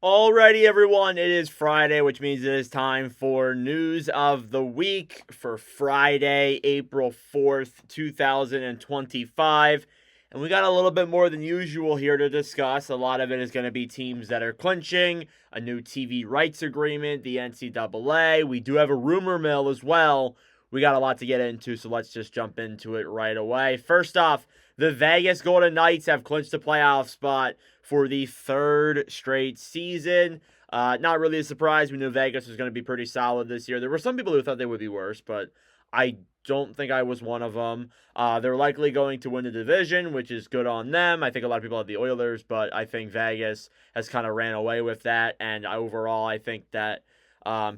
Alrighty, everyone, it is Friday, which means it is time for news of the week for Friday, April 4th, 2025. And we got a little bit more than usual here to discuss. A lot of it is going to be teams that are clinching, a new TV rights agreement, the NCAA. We do have a rumor mill as well. We got a lot to get into, so let's just jump into it right away. First off, the Vegas Golden Knights have clinched a playoff spot for the third straight season. Not really a surprise. We knew Vegas was going to be pretty solid this year. There were some people who thought they would be worse, but I don't think I was one of them. They're likely going to win the division, which is good on them. I think a lot of people have the Oilers, but I think Vegas has kind of ran away with that. And overall, I think that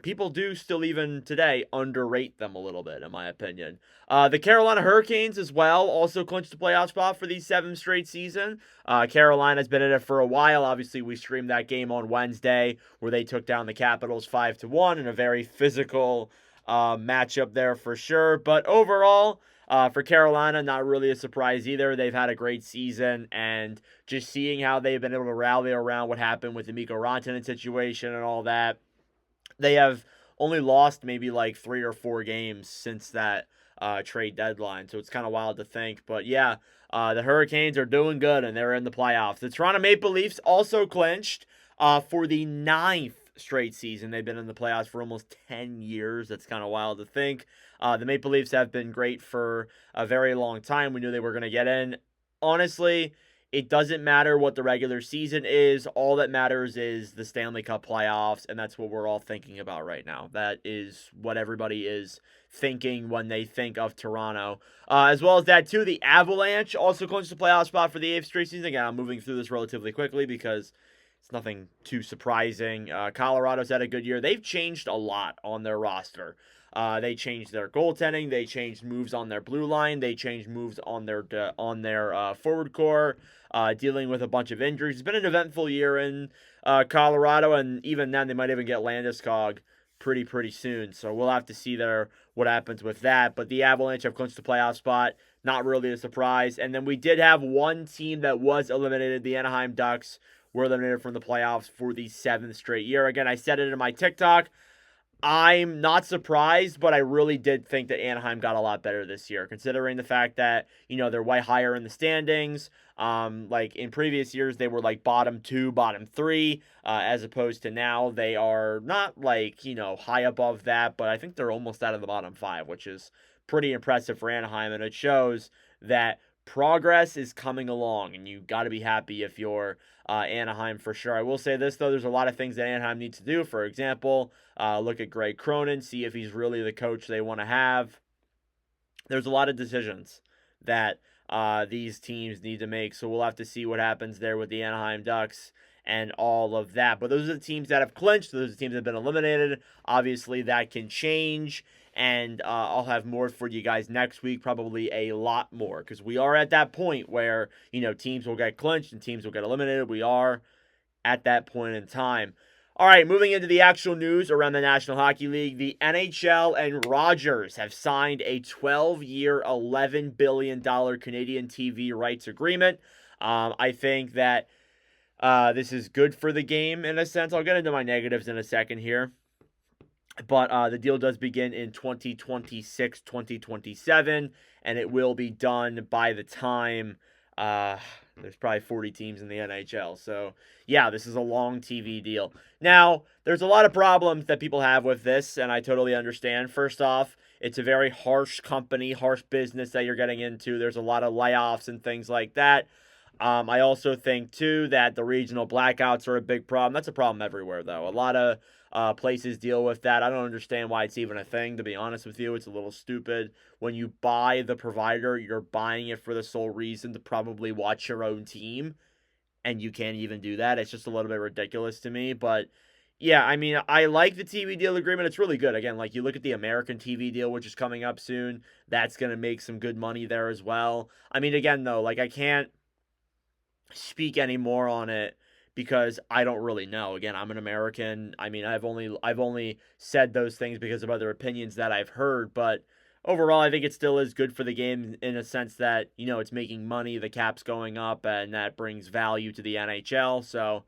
people do still, even today, underrate them a little bit, in my opinion. The Carolina Hurricanes, as well, also clinched the playoff spot for the seventh straight season. Carolina's been in it for a while. Obviously, we streamed that game on Wednesday where they took down the Capitals 5-1 in a very physical matchup there for sure. But overall, for Carolina, not really a surprise either. They've had a great season, and just seeing how they've been able to rally around what happened with the Mikko Rantanen situation and all that, they have only lost maybe like 3 or 4 games since that trade deadline. So it's kind of wild to think. But yeah, the Hurricanes are doing good and they're in the playoffs. The Toronto Maple Leafs also clinched for the ninth straight season. They've been in the playoffs for almost 10 years. That's kind of wild to think. The Maple Leafs have been great for a very long time. We knew they were going to get in. Honestly, it doesn't matter what the regular season is. All that matters is the Stanley Cup playoffs, and that's what we're all thinking about right now. That is what everybody is thinking when they think of Toronto. As well as that, too, the Avalanche also clinched the playoff spot for the eighth straight season. Again, I'm moving through this relatively quickly because it's nothing too surprising. Colorado's had a good year. They've changed a lot on their roster. They changed their goaltending. They changed moves on their blue line. They changed moves on their forward core. Dealing with a bunch of injuries. It's been an eventful year in Colorado, and even then, they might even get Landeskog pretty soon. So we'll have to see there what happens with that. But the Avalanche have clinched the playoff spot. Not really a surprise. And then we did have one team that was eliminated. The Anaheim Ducks were eliminated from the playoffs for the seventh straight year. Again, I said it in my TikTok. I'm not surprised, but I really did think that Anaheim got a lot better this year, considering the fact that, they're way higher in the standings. Like in previous years, they were like bottom two, bottom three, as opposed to now they are not like, high above that, but I think they're almost out of the bottom five, which is pretty impressive for Anaheim. And it shows that progress is coming along, and you got to be happy if you're Anaheim for sure. I will say this, though, there's a lot of things that Anaheim needs to do. For example, look at Greg Cronin, see if he's really the coach they want to have. There's a lot of decisions that these teams need to make, so we'll have to see what happens there with the Anaheim Ducks and all of that. But those are the teams that have clinched. Those are the teams that have been eliminated. Obviously, that can change, and I'll have more for you guys next week, probably a lot more, because we are at that point where, teams will get clinched and teams will get eliminated. We are at that point in time. All right, moving into the actual news around the National Hockey League, the NHL and ROGERS have signed a 12-year, $11 billion Canadian TV rights agreement. I think that this is good for the game in a sense. I'll get into my negatives in a second here. But the deal does begin in 2026, 2027, and it will be done by the time there's probably 40 teams in the NHL. So, yeah, this is a long TV deal. Now, there's a lot of problems that people have with this, and I totally understand. First off, it's a very harsh company, harsh business that you're getting into. There's a lot of layoffs and things like that. I also think, too, that the regional blackouts are a big problem. That's a problem everywhere, though. A lot of places deal with that. I don't understand why it's even a thing, to be honest with you. It's a little stupid. When you buy the provider, you're buying it for the sole reason to probably watch your own team, and you can't even do that. It's just a little bit ridiculous to me, but yeah, I mean, I like the TV deal agreement. It's really good. Again, like you look at the American TV deal, which is coming up soon. That's going to make some good money there as well. I mean, again, though, like I can't speak any more on it because I don't really know. Again, I'm an American. I mean, I've only said those things because of other opinions that I've heard, but overall I think it still is good for the game in a sense that, it's making money, the cap's going up, and that brings value to the NHL. So,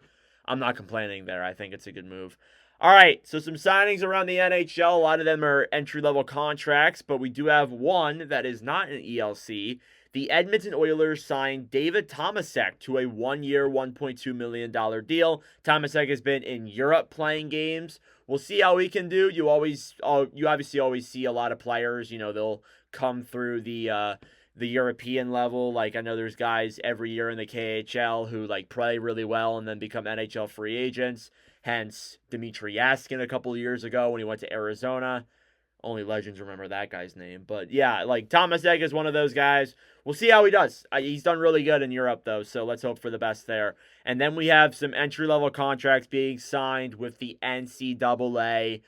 I'm not complaining there. I think it's a good move. All right, so some signings around the NHL. A lot of them are entry-level contracts, but we do have one that is not an ELC. The Edmonton Oilers signed David Tomasek to a one-year, $1.2 million deal. Tomasek has been in Europe playing games. We'll see how he can do. You obviously always see a lot of players. They'll come through the European level. Like, I know there's guys every year in the KHL who play really well and then become NHL free agents. Hence Dmitry Yaskin a couple of years ago when he went to Arizona. Only legends remember that guy's name. But yeah, Tomasek is one of those guys. We'll see how he does. He's done really good in Europe, though, so let's hope for the best there. And then we have some entry-level contracts being signed with the NCAA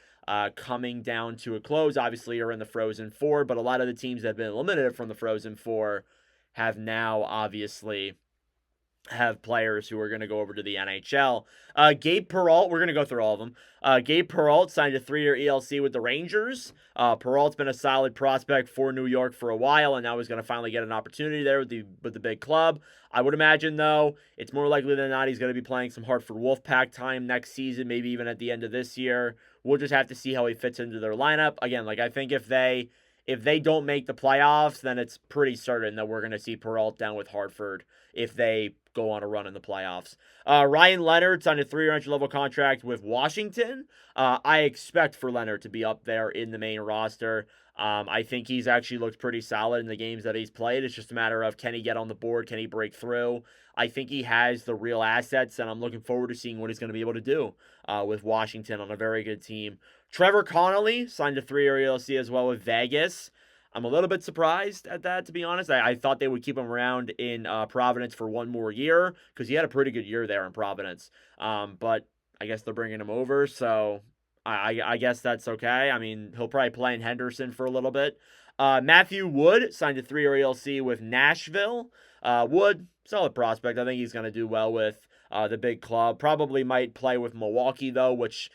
coming down to a close. Obviously, you're in the Frozen Four, but a lot of the teams that have been eliminated from the Frozen Four have now obviously have players who are going to go over to the NHL. Gabe Perreault, we're going to go through all of them. Gabe Perreault signed a 3-year ELC with the Rangers. Perreault's been a solid prospect for New York for a while, and now he's going to finally get an opportunity there with the big club. I would imagine, though, it's more likely than not he's going to be playing some Hartford Wolfpack time next season, maybe even at the end of this year. We'll just have to see how he fits into their lineup. Again, I think if they don't make the playoffs, then it's pretty certain that we're going to see Perreault down with Hartford if they go on a run in the playoffs. Ryan Leonard signed a 3-year entry-level contract with Washington. I expect for Leonard to be up there in the main roster. I think he's actually looked pretty solid in the games that he's played. It's just a matter of, can he get on the board? Can he break through? I think he has the real assets, and I'm looking forward to seeing what he's going to be able to do with Washington on a very good team. Trevor Connolly signed a 3-year ELC as well with Vegas. I'm a little bit surprised at that, to be honest. I thought they would keep him around in Providence for one more year because he had a pretty good year there in Providence. But I guess they're bringing him over, so I guess that's okay. I mean, he'll probably play in Henderson for a little bit. Matthew Wood signed a 3-year ELC with Nashville. Wood, solid prospect. I think he's going to do well with the big club. Probably might play with Milwaukee, though, which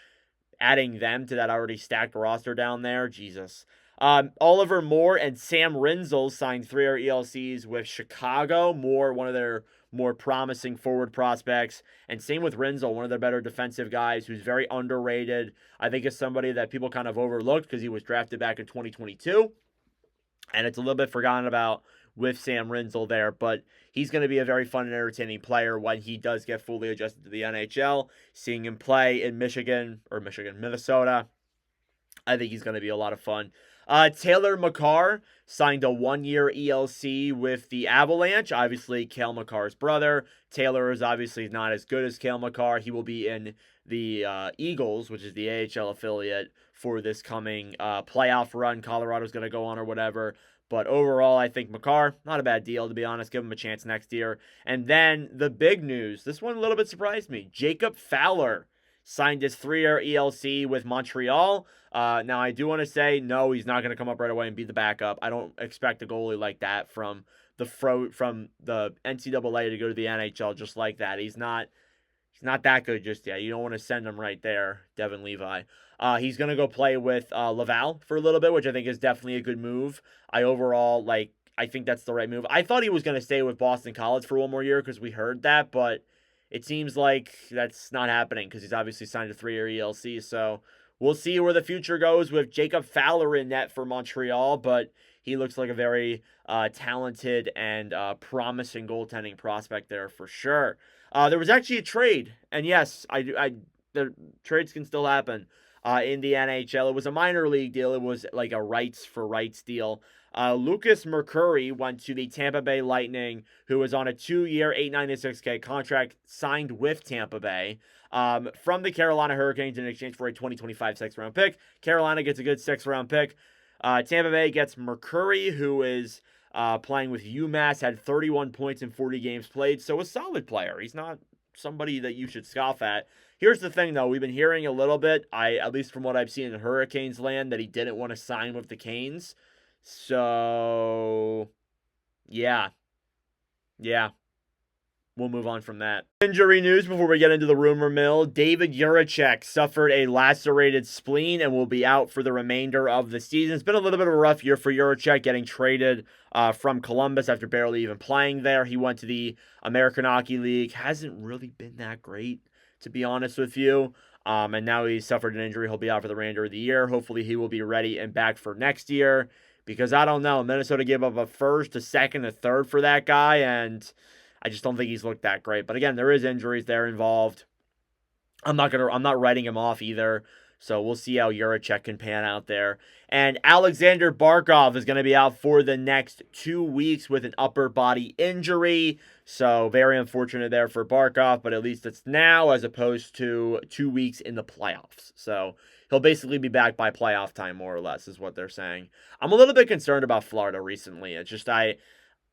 adding them to that already stacked roster down there, Jesus. Oliver Moore and Sam Rinzel signed 3-year ELCs with Chicago. Moore, one of their more promising forward prospects. And same with Rinzel, one of their better defensive guys who's very underrated. I think is somebody that people kind of overlooked because he was drafted back in 2022. And it's a little bit forgotten about with Sam Rinzel there, but he's going to be a very fun and entertaining player when he does get fully adjusted to the NHL. Seeing him play in Minnesota, I think he's going to be a lot of fun. Taylor Makar signed a 1-year ELC with the Avalanche. Obviously, Cale Makar's brother. Taylor is obviously not as good as Cale Makar. He will be in the Eagles, which is the AHL affiliate, for this coming playoff run Colorado's going to go on or whatever. But overall, I think Makar, not a bad deal, to be honest. Give him a chance next year. And then the big news, this one a little bit surprised me. Jacob Fowler signed his 3-year ELC with Montreal. Now, I do want to say, no, he's not going to come up right away and be the backup. I don't expect a goalie like that from the NCAA to go to the NHL just like that. He's not that good just yet. You don't want to send him right there, Devin Levi. He's going to go play with Laval for a little bit, which I think is definitely a good move. I think that's the right move. I thought he was going to stay with Boston College for one more year because we heard that, but it seems like that's not happening because he's obviously signed a 3-year ELC. So we'll see where the future goes with Jacob Fowler in net for Montreal, but he looks like a very talented and promising goaltending prospect there for sure. There was actually a trade, and yes, the trades can still happen in the NHL. It was a minor league deal. It was like a rights for rights deal. Lucas Mercuri went to the Tampa Bay Lightning, who was on a 2-year, $896K contract signed with Tampa Bay from the Carolina Hurricanes in exchange for a 2025 6th-round pick. Carolina gets a good 6th-round pick. Tampa Bay gets Mercuri, who is playing with UMass, had 31 points in 40 games played, so a solid player. He's not somebody that you should scoff at. Here's the thing, though. We've been hearing a little bit, at least from what I've seen in Hurricanes land, that he didn't want to sign with the Canes. So, yeah. We'll move on from that. Injury news before we get into the rumor mill. David Jiricek suffered a lacerated spleen and will be out for the remainder of the season. It's been a little bit of a rough year for Jiricek, getting traded from Columbus after barely even playing there. He went to the American Hockey League. Hasn't really been that great, to be honest with you. And now he suffered an injury. He'll be out for the remainder of the year. Hopefully, he will be ready and back for next year. Because I don't know, Minnesota gave up a first, a second, a third for that guy, and I just don't think he's looked that great. But again, there is injuries there involved. I'm not writing him off either. So we'll see how Juracek can pan out there. And Alexander Barkov is going to be out for the next 2 weeks with an upper body injury. So very unfortunate there for Barkov, but at least it's now as opposed to 2 weeks in the playoffs. So he'll basically be back by playoff time, more or less, is what they're saying. I'm a little bit concerned about Florida recently. It's just I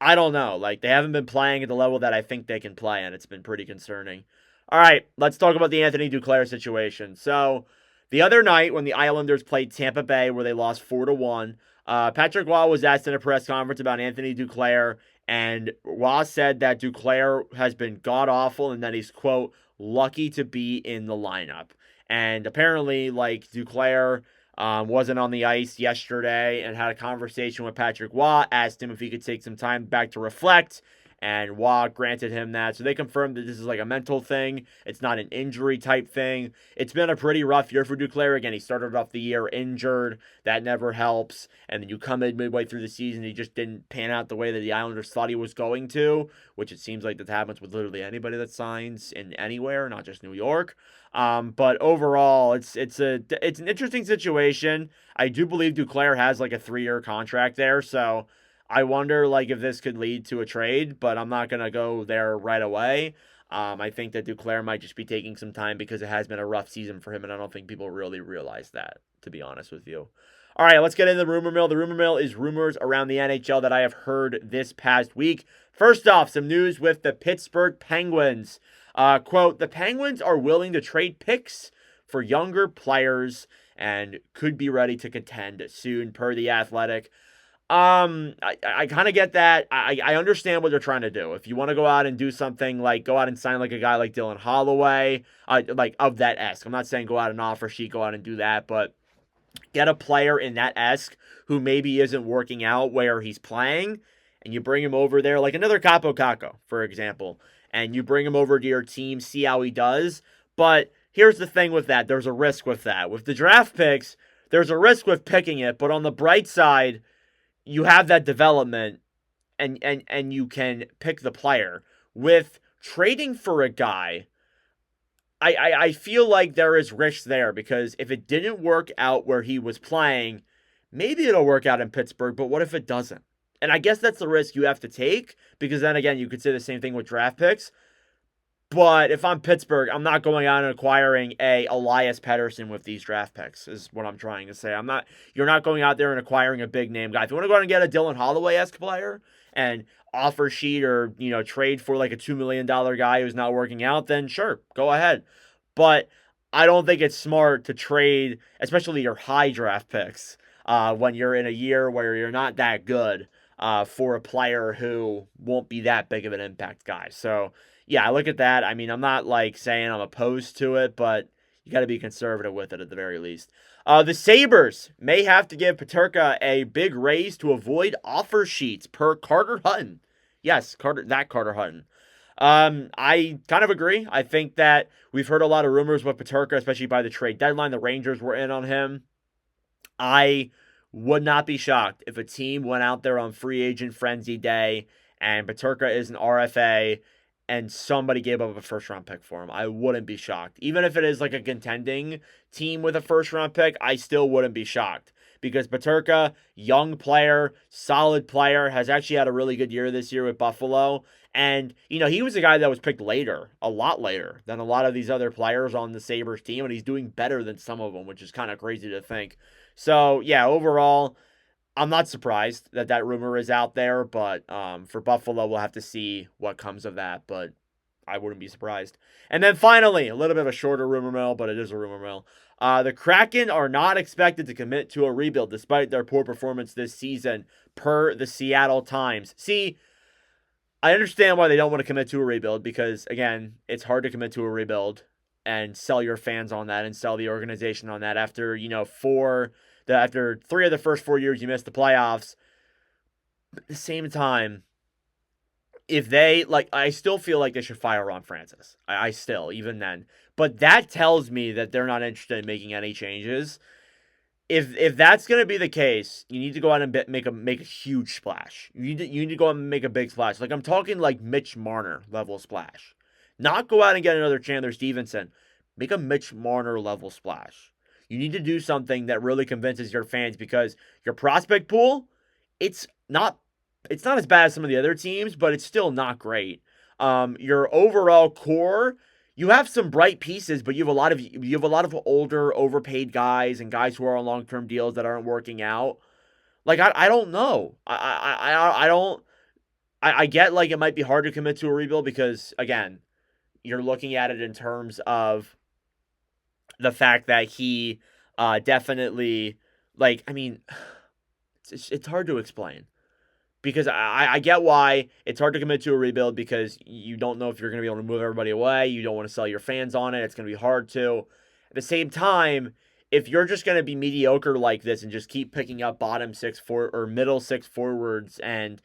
don't know. Like, they haven't been playing at the level that I think they can play, and it's been pretty concerning. All right, let's talk about the Anthony Duclair situation. So, the other night when the Islanders played Tampa Bay, where they lost 4-1, Patrick Waugh was asked in a press conference about Anthony Duclair, and Waugh said that Duclair has been god-awful and that he's, quote, lucky to be in the lineup. And apparently, like, Duclair wasn't on the ice yesterday and had a conversation with Patrick Waugh, asked him if he could take some time back to reflect, and Waugh granted him that. So they confirmed that this is like a mental thing. It's not an injury type thing. It's been a pretty rough year for Duclair. Again, he started off the year injured. That never helps. And then you come in midway through the season, he just didn't pan out the way that the Islanders thought he was going to, which it seems like that happens with literally anybody that signs in anywhere, not just New York. But overall, it's an interesting situation. I do believe Duclair has like a 3-year contract there, so I wonder like if this could lead to a trade, but I'm not gonna go there right away. I think that Duclair might just be taking some time because it has been a rough season for him, and I don't think people really realize that, to be honest with you. All right, let's get into the rumor mill. The rumor mill is rumors around the NHL that I have heard this past week. First off, some news with the Pittsburgh Penguins. Quote, the Penguins are willing to trade picks for younger players and could be ready to contend soon, per The Athletic. I kind of get that. I understand what they're trying to do. If you want to go out and do something like go out and sign like a guy like Dylan Holloway, like of that esque. I'm not saying go out and offer sheet, go out and do that, but get a player in that esque who maybe isn't working out where he's playing, and you bring him over there, like another Capo Caco, for example, and you bring him over to your team, see how he does. But here's the thing with that. There's a risk with that. With the draft picks, there's a risk with picking it, but on the bright side, you have that development and you can pick the player. With trading for a guy, I feel like there is risk there because if it didn't work out where he was playing, maybe it'll work out in Pittsburgh, but what if it doesn't? And I guess that's the risk you have to take because then again, you could say the same thing with draft picks. But if I'm Pittsburgh, I'm not going out and acquiring a Elias Pettersson with these draft picks, is what I'm trying to say. You're not going out there and acquiring a big name guy. If you want to go out and get a Dylan Holloway-esque player and offer sheet or, trade for like a $2 million guy who's not working out, then sure, go ahead. But I don't think it's smart to trade, especially your high draft picks, when you're in a year where you're not that good, for a player who won't be that big of an impact guy. So, yeah, I look at that. I mean, I'm not like saying I'm opposed to it, but you got to be conservative with it at the very least. The Sabres may have to give Peterka a big raise to avoid offer sheets, per Carter Hutton. Yes, Carter Hutton. I kind of agree. I think that we've heard a lot of rumors with Peterka, especially by the trade deadline. The Rangers were in on him. I would not be shocked if a team went out there on free agent frenzy day and Peterka is an RFA and somebody gave up a first-round pick for him. I wouldn't be shocked. Even if it is like a contending team with a first-round pick, I still wouldn't be shocked. Because Peterka, young player, solid player, has actually had a really good year this year with Buffalo. And, he was a guy that was picked later, a lot later, than a lot of these other players on the Sabres team. And he's doing better than some of them, which is kind of crazy to think. So, yeah, overall, I'm not surprised that rumor is out there, but for Buffalo, we'll have to see what comes of that, but I wouldn't be surprised. And then finally, a little bit of a shorter rumor mill, but it is a rumor mill. The Kraken are not expected to commit to a rebuild despite their poor performance this season, per the Seattle Times. See, I understand why they don't want to commit to a rebuild because, again, it's hard to commit to a rebuild and sell your fans on that and sell the organization on that after, after 3 of the first 4 years you missed the playoffs. At the same time, if they like, I still feel like they should fire Ron Francis. I still, even then. But that tells me that they're not interested in making any changes. If that's gonna be the case, you need to go out and make a huge splash. You need to go out and make a big splash. Like I'm talking like Mitch Marner level splash. Not go out and get another Chandler Stevenson. Make a Mitch Marner level splash. You need to do something that really convinces your fans because your prospect pool, it's not it's not as bad as some of the other teams, but it's still not great. Your overall core, you have some bright pieces, but you have a lot of older, overpaid guys and guys who are on long term deals that aren't working out. Like I don't know. I don't. I get like it might be hard to commit to a rebuild because again, you're looking at it in terms of the fact that he definitely like. I mean, it's hard to explain because I get why it's hard to commit to a rebuild because you don't know if you're going to be able to move everybody away. You don't want to sell your fans on it. It's going to be hard to. At the same time, if you're just going to be mediocre like this and just keep picking up bottom six for or middle six forwards and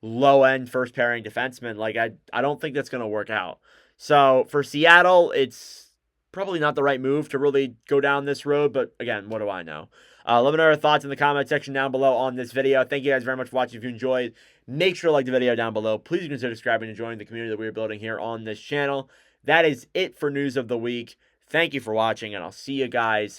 low end first pairing defensemen, like I don't think that's going to work out. So for Seattle, it's probably not the right move to really go down this road. But again, what do I know? Let me know your thoughts in the comment section down below on this video. Thank you guys very much for watching. If you enjoyed, make sure to like the video down below. Please consider subscribing and joining the community that we're building here on this channel. That is it for news of the week. Thank you for watching, and I'll see you guys